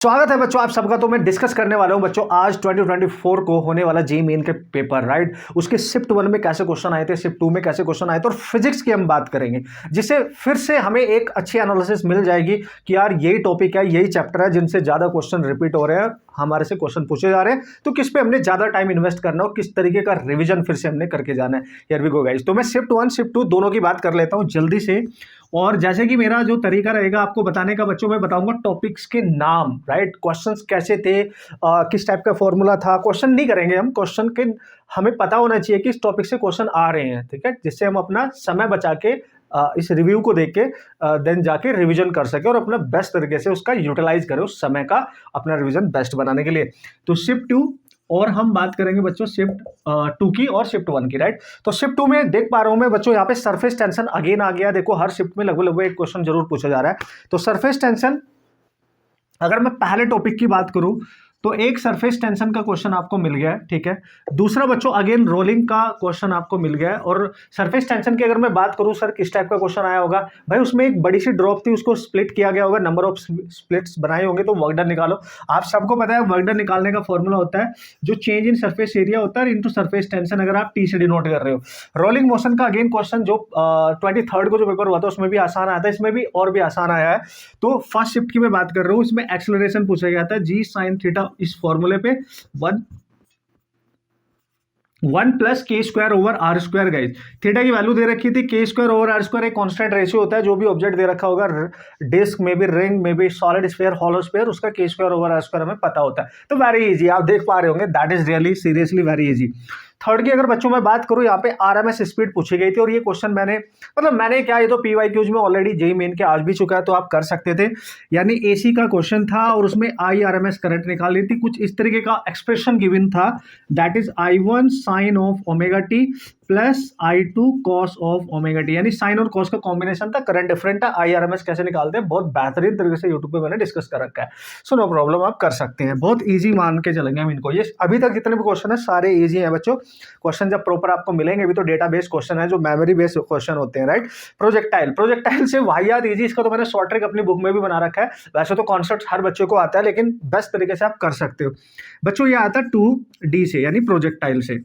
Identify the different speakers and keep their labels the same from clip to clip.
Speaker 1: स्वागत है बच्चों आप सबका। तो मैं डिस्कस करने वाला हूं बच्चों आज 2024 को होने वाला जी मेन के पेपर, राइट। उसके शिफ्ट 1 में कैसे क्वेश्चन आए थे, शिफ्ट 2 में कैसे क्वेश्चन आए थे, और फिजिक्स की हम बात करेंगे, जिससे फिर से हमें एक अच्छी एनालिसिस मिल जाएगी कि यार यही टॉपिक है, यही चैप्टर है जिनसे ज्यादा क्वेश्चन रिपीट हो रहे हैं, हमारे से क्वेश्चन पूछे जा रहे हैं, तो किस पे हमने ज्यादा टाइम इन्वेस्ट करना हो, किस तरीके का रिविजन फिर से हमने करके जाना है। Here we go guys. तो मैं शिफ्ट 1 शिफ्ट 2 दोनों की बात कर लेता हूं जल्दी से। और जैसे कि मेरा जो तरीका रहेगा आपको बताने का बच्चों, मैं बताऊंगा टॉपिक्स के नाम, राइट, क्वेश्चंस कैसे थे, किस टाइप का फॉर्मूला था। क्वेश्चन नहीं करेंगे हम, क्वेश्चन के हमें पता होना चाहिए कि इस टॉपिक से क्वेश्चन आ रहे हैं, ठीक है, जिससे हम अपना समय बचा के इस रिव्यू को देख के देन जाके रिवीजन कर सके और अपना बेस्ट तरीके से उसका यूटिलाइज करें उस समय का, अपना रिवीजन बेस्ट बनाने के लिए। तो शिफ्ट 2 और हम बात करेंगे बच्चों शिफ्ट 2 की और शिफ्ट 1 की, राइट। तो शिफ्ट 2 में देख पा रहा हूं मैं बच्चों, यहाँ पे सरफेस टेंशन अगेन आ गया। देखो हर शिफ्ट में लगभग लगभग एक क्वेश्चन जरूर पूछा जा रहा है। तो सरफेस टेंशन, अगर मैं पहले टॉपिक की बात करूं तो एक सरफेस टेंशन का क्वेश्चन आपको मिल गया है, ठीक है। दूसरा बच्चों अगेन रोलिंग का क्वेश्चन आपको मिल गया है। और सरफेस टेंशन की अगर मैं बात करूं सर किस टाइप का क्वेश्चन आया होगा, भाई उसमें एक बड़ी सी ड्रॉप थी, उसको स्प्लिट किया गया होगा, नंबर ऑफ स्प्लिट्स बनाए होंगे, तो वर्क डन निकालो। आप सबको पता है वर्क डन निकालने का फॉर्मूला होता है जो चेंज इन सरफेस एरिया होता है इंटू सरफेस टेंशन, अगर आप टी से डिनोट कर रहे हो। रोलिंग मोशन का अगेन क्वेश्चन जो 23rd को जो पेपर हुआ था उसमें भी आसान आया था, इसमें भी और भी आसान आया है। तो फर्स्ट शिफ्ट की मैं बात कर रहा हूं, इसमें एक्सेलरेशन पूछा गया था जी साइन थीटा, इस फॉर्मूले पे 1 plus K square over R square. Guys theta की वैल्यू दे रखी थी, K square over R square एक कांस्टेंट रेशियो होता है, जो भी ऑब्जेक्ट दे रखा होगा, डिस्क में भी, रिंग में भी, सॉलिड स्फीयर, हॉलो स्फीयर, उसका के स्क्वायर ओवर आर स्क्वायर हमें पता होता है। तो वेरी इजी, आप देख पा रहे होंगे, that is really seriously very easy. Third की अगर बच्चों मैं बात करूं, यहाँ पे आरएमएस स्पीड पूछी गई थी, और ये क्वेश्चन मैंने क्या, ये तो पीवाईक्यूज में ऑलरेडी जेई मेन के आज भी चुका है, तो आप कर सकते थे। यानी एसी का क्वेश्चन था और उसमें आई आरएमएस करंट निकालनी थी, कुछ इस तरीके का एक्सप्रेशन गिवन था, that is I1 sine of omega T plus I2 cos of omega T, यानी साइन और कॉस का कॉम्बिनेशन था, करंट डिफरेंट था। आई आरएमएस कैसे निकालते हैं बहुत बेहतरीन तरीके से यूट्यूब पे मैंने डिस्कस कर रखा है, सो नो प्रॉब्लम, आप कर सकते हैं, बहुत ईजी मान के चलेंगे हम इनको। ये अभी तक जितने भी क्वेश्चन है सारे ईजी हैं बच्चों। क्वेश्चन जब प्रॉपर आपको मिलेंगे भी तो डेटा बेस्ड क्वेश्चन है, जो मेमोरी बेस्ड क्वेश्चन होते हैं, राइट। प्रोजेक्टाइल से वाहियात इजी, इसका तो मैंने शॉर्ट ट्रिक अपनी बुक में भी बना रखा है। वैसे तो कॉन्सेप्ट हर बच्चे को आता है, लेकिन बेस्ट तरीके से आप कर सकते हो बच्चों। ये आता है 2D से, यानी प्रोजेक्टाइल से।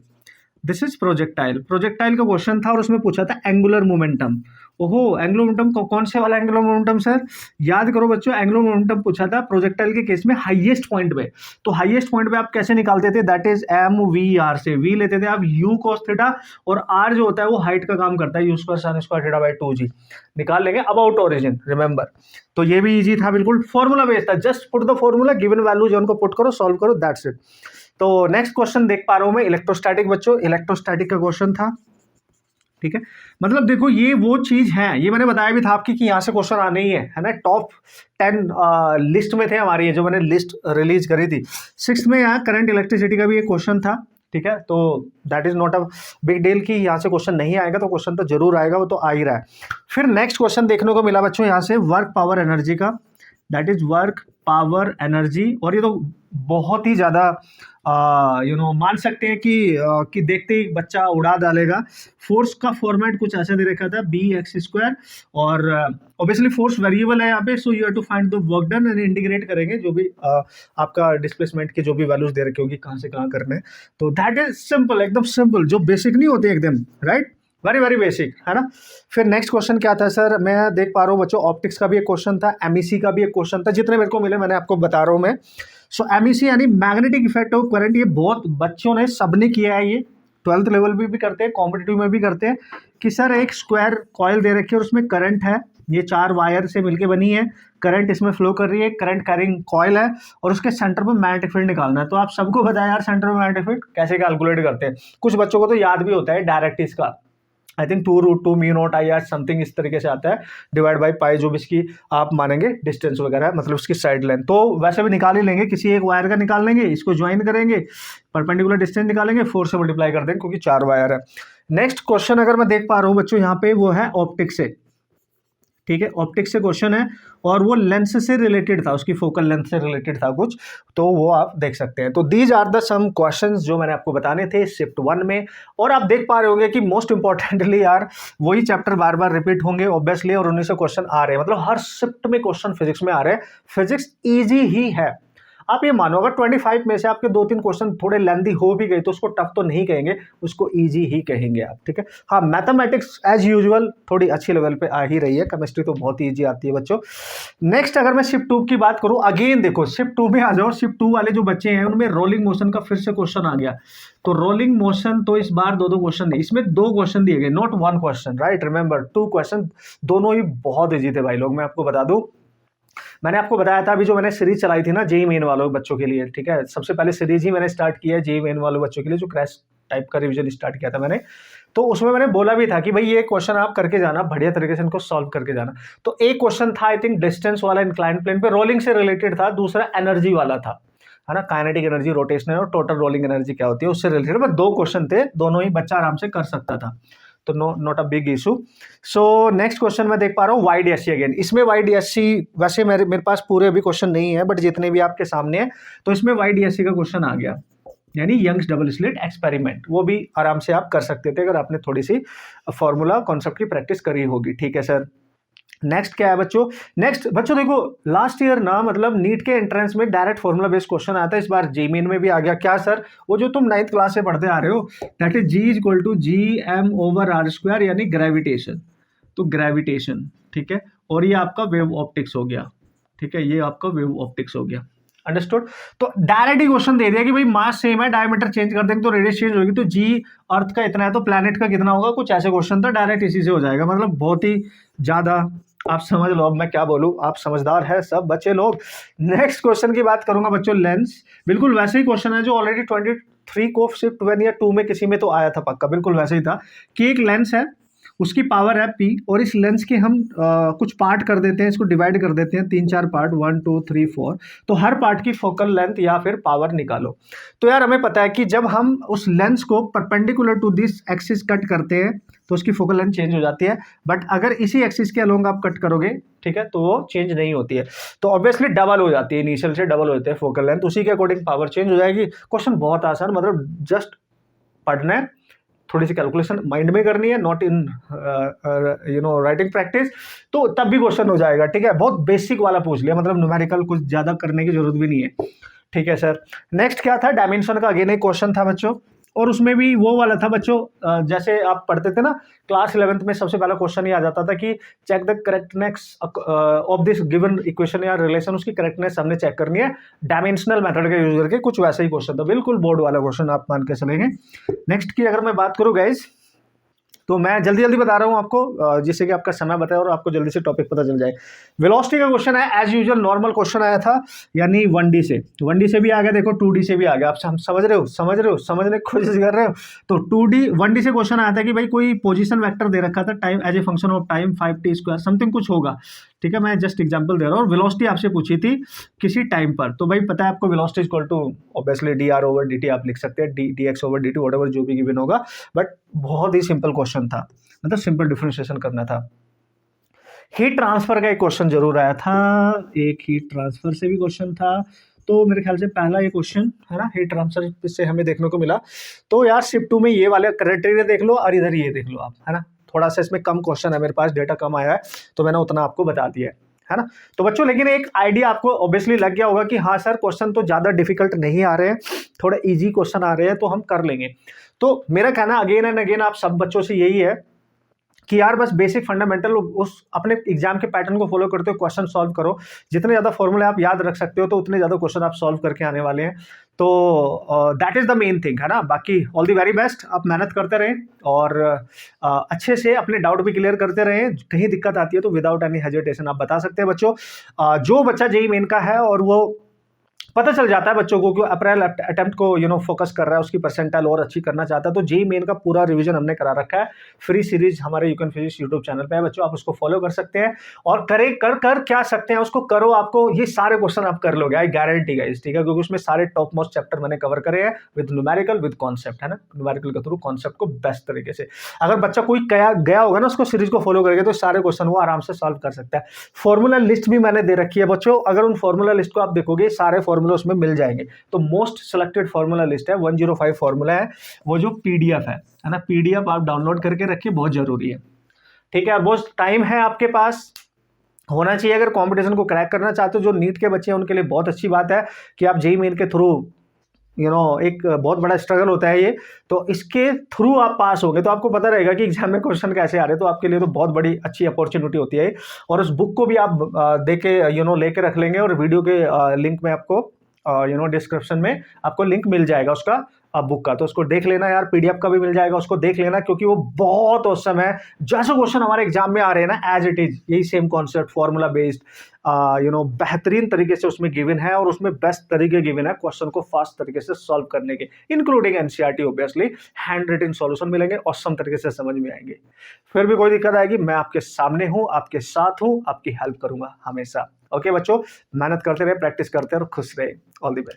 Speaker 1: दिस इज प्रोजेक्टाइल का क्वेश्चन था और उसमें पूछा था एंगुलर मोमेंटम। ओहो, एंगुलर मोमेंटम कौन से वाला एंगुलर मोमेंटम सर, याद करो बच्चों, एंगुलर मोमेंटम पूछा था प्रोजेक्टाइल के केस में हाईएस्ट पॉइंट पे। तो हाईएस्ट पॉइंट पे आप कैसे निकालते थे, दैट इज MVR से। V लेते थे आप U cos थीटा, और R जो होता है वो हाइट का काम करता है, U square sin square theta by 2G निकाल लेंगे अबाउट ओरिजिन, रिमेंबर। तो ये भी इजी था, बिल्कुल फॉर्मूला बेस्ड था, just put the formula, given value जो उनको पुट करो, सॉल्व करो, दैट्स इट। तो नेक्स्ट क्वेश्चन देख पा रहा हूं मैं, इलेक्ट्रोस्टैटिक बच्चों, इलेक्ट्रोस्टैटिक का क्वेश्चन था, ठीक है। मतलब देखो ये वो चीज है, ये मैंने बताया भी था आपकी कि यहां से क्वेश्चन आने ही है ना। टॉप 10 लिस्ट में थे हमारी, जो मैंने लिस्ट रिलीज करी थी। 6th में यहाँ करंट इलेक्ट्रिसिटी का भी एक क्वेश्चन था, ठीक है। तो that is not a big deal कि यहाँ से क्वेश्चन नहीं आएगा, तो क्वेश्चन तो जरूर आएगा, वो तो आ ही रहा है। फिर नेक्स्ट क्वेश्चन देखने को मिला बच्चों यहाँ से वर्क पावर एनर्जी का, that is work power energy. और ये तो बहुत ही ज़्यादा मान सकते हैं कि देखते ही बच्चा उड़ा डालेगा। फोर्स का फॉर्मेट कुछ ऐसा दे रखा था, BX², और ऑब्वियसली फोर्स वेरिएबल है यहाँ पे, so you have to find the work done, and integrate करेंगे जो भी आपका डिस्प्लेसमेंट के जो भी वैल्यूज दे रखे होगी, कहाँ से कहाँ करने। तो दैट इज सिंपल, एकदम सिंपल, जो बेसिक नहीं होते एकदम, राइट, वेरी वेरी बेसिक, है ना। फिर नेक्स्ट क्वेश्चन क्या था सर, मैं देख पा रहा हूँ बच्चों, ऑप्टिक्स का भी एक क्वेश्चन था, MEC का भी एक क्वेश्चन था, जितने मेरे को मिले मैंने आपको बता रहा हूँ मैं। सो MEC यानी मैग्नेटिक इफेक्ट ऑफ करंट, ये बहुत बच्चों ने सबने किया है, ये 12th लेवल भी करते हैं, कॉम्पिटिटिव में भी करते हैं, कि सर एक स्क्वायर कॉइल दे रखी है और उसमें करंट है, ये 4 वायर से मिलके बनी है, करंट इसमें फ्लो कर रही है, करंट कैरिंग कॉइल है, और उसके सेंटर पे मैग्नेटिक फील्ड निकालना है। तो आप सबको बताया यार सेंटर में मैग्नेटिक फील्ड कैसे कैलकुलेट करते हैं, कुछ बच्चों को तो याद भी होता है डायरेक्ट इसका, आई थिंक 2√2 μ0 समथिंग इस तरीके से आता है, डिवाइड बाई पाई, जो भी इसकी आप मानेंगे डिस्टेंस वगैरह, मतलब इसकी साइड लेंथ। तो वैसे भी निकाल ही लेंगे, किसी एक वायर का निकाल लेंगे, इसको ज्वाइन करेंगे, परपेंडिकुलर डिस्टेंस निकालेंगे, 4 से मल्टीप्लाई कर देंगे, क्योंकि 4 वायर है। नेक्स्ट क्वेश्चन अगर मैं देख पा रहा हूँ बच्चों यहाँ पे, वो है ऑप्टिक्स से, ठीक है, ऑप्टिक्स से क्वेश्चन है, और वो लेंस से रिलेटेड था, उसकी फोकल लेंथ से रिलेटेड था कुछ, तो वो आप देख सकते हैं। तो these are the some questions जो मैंने आपको बताने थे शिफ्ट 1 में। और आप देख पा रहे होंगे कि मोस्ट इंपॉर्टेंटली यार वही चैप्टर बार बार रिपीट होंगे ऑब्वियसली, और उन्हीं से क्वेश्चन आ रहे हैं, मतलब हर शिफ्ट में क्वेश्चन फिजिक्स में आ रहे हैं। फिजिक्स ईजी ही है, आप ये मानो अगर 25 में से आपके 2-3 क्वेश्चन थोड़े लेंदी हो भी गए तो उसको टफ तो नहीं कहेंगे, उसको ईजी ही कहेंगे आप, ठीक है। हाँ, मैथमेटिक्स एज यूजुअल थोड़ी अच्छी लेवल पे आ ही रही है, केमिस्ट्री तो बहुत ईजी आती है बच्चों। नेक्स्ट अगर मैं शिफ्ट 2 की बात करूं, अगेन देखो शिफ्ट 2 में आ जाओ, शिफ्ट 2 वाले जो बच्चे हैं उनमें रोलिंग मोशन का फिर से क्वेश्चन आ गया। तो रोलिंग मोशन तो इस बार 2-2 क्वेश्चन नहीं, इसमें 2 क्वेश्चन दिए गए, not 1 question, right, remember 2 question, दोनों ही बहुत ईजी थे भाई लोग। मैं आपको बता दूं, मैंने आपको बताया था अभी जो मैंने सीरीज चलाई थी ना जेईई मेन वालों बच्चों के लिए, ठीक है, सबसे पहले सीरीज ही मैंने स्टार्ट किया है जेईई मेन वालों बच्चों के लिए, जो क्रैश टाइप का रिवीजन स्टार्ट किया था मैंने। तो उसमें मैंने बोला भी था कि भाई ये क्वेश्चन आप करके जाना, बढ़िया तरीके से इनको सॉल्व करके जाना। तो एक क्वेश्चन था आई थिंक डिस्टेंस वाला इंक्लाइंड प्लेन पे, रोलिंग से रिलेटेड था, दूसरा एनर्जी वाला था, है ना, काइनेटिक एनर्जी, रोटेशनल और टोटल रोलिंग एनर्जी क्या होती है उससे रिलेटेड। बस 2 क्वेश्चन थे, दोनों ही बच्चा आराम से कर सकता था, तो not a big issue. So next question मैं देख पा रहा हूँ YDSC अगेन। इसमें YDSC वैसे मेरे पास पूरे अभी क्वेश्चन नहीं है, बट जितने भी आपके सामने हैं तो इसमें YDSC का क्वेश्चन आ गया, यानी यंग्स डबल स्लिट एक्सपेरिमेंट। वो भी आराम से आप कर सकते थे अगर आपने थोड़ी सी फॉर्मूला कॉन्सेप्ट की प्रैक्टिस करी होगी, ठीक है सर। नेक्स्ट क्या है बच्चों, नेक्स्ट बच्चों देखो लास्ट ईयर ना मतलब नीट के एंट्रेंस में डायरेक्ट फॉर्मूला बेस्ड क्वेश्चन आता है, इस बार जी मेन में भी आ गया। क्या सर, वो जो तुम 9th क्लास से पढ़ते आ रहे हो, दैट इज G=G m/r², यानी ग्रेविटेशन। तो ग्रेविटेशन, ठीक है, और ये आपका वेव ऑप्टिक्स हो गया, ठीक है, ये आपका वेव ऑप्टिक्स हो गया, अंडरस्टूड। तो डायरेक्ट ही क्वेश्चन दे दिया कि भाई मास सेम है, डायमीटर चेंज कर देंगे तो रेडियस चेंज होगी, तो जी अर्थ का इतना है तो प्लैनेट का कितना होगा, कुछ ऐसे क्वेश्चन था, डायरेक्ट इसी से हो जाएगा। मतलब बहुत ही ज्यादा आप समझ लो, अब मैं क्या बोलूं, आप समझदार है सब बच्चे लोग। नेक्स्ट क्वेश्चन की बात करूंगा बच्चों, लेंस, बिल्कुल वैसे ही क्वेश्चन है जो ऑलरेडी 23 को शिफ्ट 1 या 2 में किसी में तो आया था पक्का, बिल्कुल वैसे ही था कि एक लेंस है, उसकी पावर है P, और इस लेंस के हम कुछ पार्ट कर देते हैं, इसको डिवाइड कर देते हैं 3-4 पार्ट, 1 2 3 4, तो हर पार्ट की फोकल लेंथ या फिर पावर निकालो। तो यार हमें पता है कि जब हम उस लेंस को perpendicular to this axis cut करते हैं तो उसकी फोकल लेंथ चेंज हो जाती है, बट अगर इसी एक्सिस के अलोंग आप कट करोगे, ठीक है, तो वो चेंज नहीं होती है, तो ऑब्वियसली डबल हो जाती है, इनिशियल से डबल हो जाते हैं फोकल लेंथ, उसी के अकॉर्डिंग पावर चेंज हो जाएगी। क्वेश्चन बहुत आसान, मतलब जस्ट पढ़ना है, थोड़ी सी कैलकुलेशन माइंड में करनी है, नॉट इन राइटिंग प्रैक्टिस, तो तब भी क्वेश्चन हो जाएगा, ठीक है। बहुत बेसिक वाला पूछ लिया, मतलब न्यूमेरिकल कुछ ज्यादा करने की जरूरत भी नहीं है, ठीक है सर। नेक्स्ट क्या था, डायमेंशन का अगेन एक क्वेश्चन था बच्चों, और उसमें भी वो वाला था बच्चों, जैसे आप पढ़ते थे ना क्लास 11th में, सबसे पहला क्वेश्चन ही आ जाता था कि check the correctness of this given equation या रिलेशन, उसकी करेक्टनेस हमने चेक करनी है डायमेंशनल मेथड का यूज करके, कुछ वैसा ही क्वेश्चन था, बिल्कुल बोर्ड वाला क्वेश्चन आप मान के चलेंगे। नेक्स्ट की अगर मैं बात करूँ गाइज, तो मैं जल्दी जल्दी बता रहा हूं आपको, जिससे कि आपका समय बताए और आपको जल्दी से टॉपिक पता चल जाए। वेलोसिटी का क्वेश्चन है, एज यूजुअल नॉर्मल क्वेश्चन आया था, यानी 1D से, 1D से भी आ गया, देखो 2D से भी आ गया, आप समझ रहे हो, समझने की कोशिश कर रहे हो। तो 1D से क्वेश्चन आया था कि भाई कोई पोजीशन वेक्टर दे रखा था, time as a function of time 5t² something कुछ होगा, ठीक है, मैं जस्ट एग्जांपल दे रहा हूँ, और वेलोसिटी आपसे पूछी थी किसी टाइम पर, तो भाई पता है आपको velocity is equal to obviously dr/dt आप लिख सकते हैं, dx/dt व्हाटएवर जो भी गिवन होगा, बट बहुत ही सिंपल क्वेश्चन था, मतलब सिंपल डिफरेंशिएशन करना था। हीट ट्रांसफर का एक क्वेश्चन जरूर आया था, एक हीट ट्रांसफर से भी क्वेश्चन था, तो मेरे ख्याल से पहला ये क्वेश्चन है ना हीट ट्रांसफर से हमें देखने को मिला। तो यार शिफ्ट 2 में ये वाले क्राइटेरिया देख लो और इधर ये देख लो आप, है ना, थोड़ा सा इसमें कम क्वेश्चन है, मेरे पास डेटा कम आया है तो मैंने उतना आपको बता दिया है ना। तो बच्चों लेकिन एक आइडिया आपको ऑब्वियसली लग गया होगा कि हाँ सर क्वेश्चन तो ज़्यादा डिफिकल्ट नहीं आ रहे हैं, थोड़े इजी क्वेश्चन आ रहे हैं, तो हम कर लेंगे। तो मेरा कहना अगेन एंड अगेन आप सब बच्चों से यही है कि यार बस बेसिक फंडामेंटल उस अपने एग्जाम के पैटर्न को फॉलो करते हो, क्वेश्चन सॉल्व करो, जितने ज़्यादा फॉर्मूले आप याद रख सकते हो तो उतने ज़्यादा क्वेश्चन आप सॉल्व करके आने वाले हैं। तो that is the main thing, है ना। बाकी ऑल द वेरी बेस्ट, आप मेहनत करते रहें और अच्छे से अपने डाउट भी क्लियर करते रहें, कहीं दिक्कत आती है तो विदाउट एनी हेजिटेशन आप बता सकते हैं बच्चों। जो बच्चा जेईई मेन का है और वो पता चल जाता है बच्चों को कि अप्रैल अटेम्प्ट को फोकस कर रहा है, उसकी परसेंटाइल और अच्छी करना चाहता है, तो जेईई मेन का पूरा रिवीजन हमने करा रखा है, फ्री सीरीज हमारे you can physics YouTube channel पे है बच्चों, आप उसको फॉलो कर सकते हैं और कर क्या सकते हैं उसको करो, आपको ये सारे क्वेश्चन आप कर लोगे, आई गारंटी गाइस, ठीक है, क्योंकि उसमें सारे टॉप मोस्ट चैप्टर मैंने कवर करे हैं विद न्यूमेरिकल विद कॉन्सेप्ट, है ना, न्यूमेरिकल के थ्रू कॉन्सेप्ट को बेस्ट तरीके से। अगर बच्चा कोई गया होगा ना उसको सीरीज को फॉलो करके तो सारे क्वेश्चन वो आराम से सॉल्व कर सकता है। फॉर्मूला लिस्ट भी मैंने दे रखी है बच्चों, अगर उन फॉर्मूला लिस्ट को आप देखोगे सारे फॉर्मूला उसमें मिल जाएंगे। तो मोस्ट सिलेक्टेड फॉर्मूला लिस्ट है, 105 फॉर्मूला है, वो जो पीडीएफ है ना, पीडीएफ आप डाउनलोड करके रखिए, बहुत जरूरी है, ठीक है। बहुत टाइम है आपके पास, होना चाहिए। अगर कंपटीशन को क्रैक करना चाहते हो, जो नीट के बच्चे हैं उनके लिए बहुत अच्छी बात है कि आप जेईई मेन के थ्रू एक बहुत बड़ा स्ट्रगल होता है ये, तो इसके थ्रू आप पास होंगे तो आपको पता रहेगा कि एग्जाम में क्वेश्चन कैसे आ रहे हैं, तो आपके लिए तो बहुत बड़ी अच्छी अपॉर्चुनिटी होती है। और उस बुक को भी आप देके लेके रख लेंगे, और वीडियो के लिंक में आपको डिस्क्रिप्शन में आपको लिंक मिल जाएगा उसका बुक का, तो उसको देख लेना यार। पीडीएफ का भी मिल जाएगा, उसको देख लेना, क्योंकि वो बहुत औसम है। जैसे क्वेश्चन हमारे एग्जाम में आ रहे हैं ना, एज इट इज यही सेम कॉन्सेप्ट, फॉर्मूला बेस्ड, बेहतरीन तरीके से उसमें गिवन है, और उसमें बेस्ट तरीके गिवन है क्वेश्चन को फास्ट तरीके से सॉल्व करने के, including NCERT. Obviously hand written solution मिलेंगे, औसम तरीके से समझ में आएंगे। फिर भी कोई दिक्कत आएगी, मैं आपके सामने हूं, आपके साथ हूं, आपकी हेल्प करूंगा हमेशा। ओके बच्चों, मेहनत करते रहे, प्रैक्टिस करते रहे और खुश रहे। All the best.